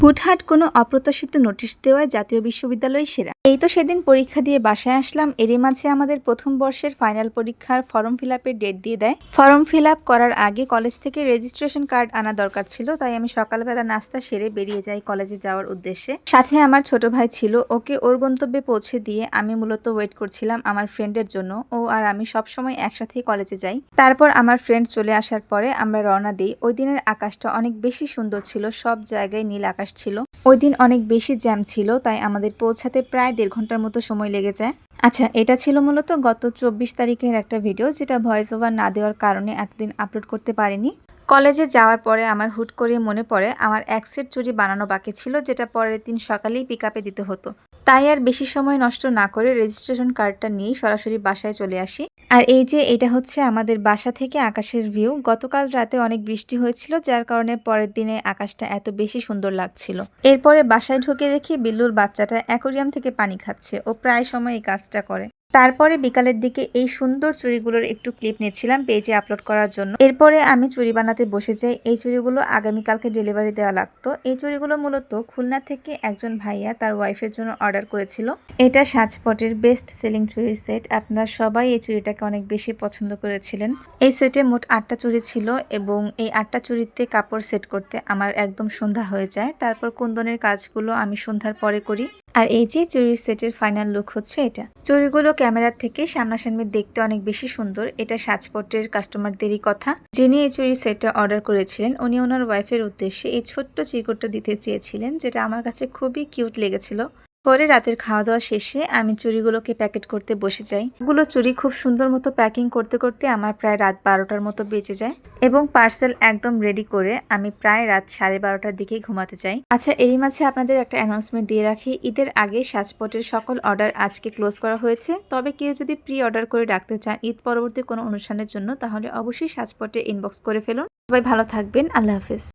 হুটহাট কোনো অপ্রত্যাশিত নোটিশ দেওয়ায় জাতীয় বিশ্ববিদ্যালয় সেরা। এই তো সেদিন পরীক্ষা দিয়ে বাসায় আসলাম, এরই মাঝে আমাদের প্রথম বর্ষের ফাইনাল পরীক্ষার ফর্ম ফিল আপের ডেট দিয়ে দেয়। ফর্ম ফিল আপ করার আগে কলেজ থেকে রেজিস্ট্রেশন কার্ড আনা দরকার ছিল, তাই আমি সকালবেলা নাস্তা সেরে বেরিয়ে যাই কলেজে যাওয়ার উদ্দেশ্যে। সাথে আমার ছোট ভাই ছিল, ওকে ওর গন্তব্যে পৌঁছে দিয়ে আমি মূলত ওয়েট করছিলাম আমার ফ্রেন্ডের জন্য। ও আর আমি সবসময় একসাথেই কলেজে যাই। তারপর আমার ফ্রেন্ড চলে আসার পরে আমরা রওনা দিই। ওই দিনের আকাশটা অনেক বেশি সুন্দর ছিল, সব জায়গায় নীল আকাশ ছিল। ওই দিন অনেক বেশি জ্যাম ছিল, তাই আমাদের পৌঁছাতে প্রায় 1.5 ঘন্টার মতো সময় লেগে যায়। আচ্ছা, এটা ছিল মূলত গত 24 তারিখের একটা ভিডিও, যেটা ভয়েস ওভার না দেওয়ার কারণে এতদিন আপলোড করতে পারিনি। কলেজে যাওয়ার পরে আমার হুট করে মনে পড়ে আমার এক সেট চুড়ি বানানো বাকি ছিল, যেটা পরের দিন সকালেই পিক আপে দিতে হতো। তাই আর বেশি সময় নষ্ট না করে রেজিস্ট্রেশন কার্ডটা নিয়েই সরাসরি বাসায় চলে আসি। আর এই যে এটা হচ্ছে আমাদের বাসা থেকে আকাশের ভিউ। গতকাল রাতে অনেক বৃষ্টি হয়েছিল, যার কারণে পরের দিনে আকাশটা এত বেশি সুন্দর লাগছিল। এরপরে বাসায় ঢুকে দেখি বিল্লুর বাচ্চাটা অ্যাকোরিয়াম থেকে পানি খাচ্ছে। ও প্রায় সময় এই কাজটা করে। তারপরে বিকালের দিকে এই সুন্দর চুড়িগুলোর একটু ক্লিপ নিয়েছিলাম পেজে আপলোড করার জন্য। এরপরে আমি চুড়ি বানাতে বসে যাই। এই চুড়িগুলো আগামীকালকে ডেলিভারি দেওয়া লাগতো। এই চুড়িগুলো মূলত খুলনা থেকে একজন ভাইয়া তার ওয়াইফের জন্য অর্ডার করেছিল। এটা সাজপটের বেস্ট সেলিং চুড়ির সেট। আপনারা সবাই এই চুড়িটাকে অনেক বেশি পছন্দ করেছিলেন। এই সেটে মোট 8টা চুড়ি ছিল এবং এই 8টা চুড়িতে কাপড় সেট করতে আমার একদম সন্ধ্যা হয়ে যায়। তারপর কুন্দনের কাজগুলো আমি সন্ধ্যার পরে করি। আর এই যে চুড়ির সেটের ফাইনাল লুক হচ্ছে এটা। চুড়িগুলো ক্যামেরার থেকে সামনাসামনি দেখতে অনেক বেশি সুন্দর। এটা সাজপটের কাস্টমারদেরই কথা। যিনি এই চুড়ির সেটটা অর্ডার করেছিলেন, উনি ওনার ওয়াইফের উদ্দেশ্যে এই ছোট্ট চিরকুটটা দিতে চেয়েছিলেন, যেটা আমার কাছে খুবই কিউট লেগেছিল। পরে রাতের খাওয়া দাওয়া শেষে আমি চুড়িগুলোকে প্যাকেট করতে বসে যাই। এগুলো চুড়ি খুব সুন্দর মতো প্যাকিং করতে করতে আমার প্রায় রাত 12টার মতো বেজে যায় এবং পার্সেল একদম রেডি করে আমি প্রায় রাত 12:30টার দিকেই ঘুমাতে যাই। আচ্ছা, এরই মাঝে আপনাদের একটা অ্যানাউন্সমেন্ট দিয়ে রাখি। ঈদের আগে সাজপটের সকল অর্ডার আজকে ক্লোজ করা হয়েছে। তবে কেউ যদি প্রি অর্ডার করে রাখতে চান ঈদ পরবর্তী কোনো অনুষ্ঠানের জন্য, তাহলে অবশ্যই সাজপটে ইনবক্স করে ফেলুন। সবাই ভালো থাকবেন। আল্লাহ হাফেজ।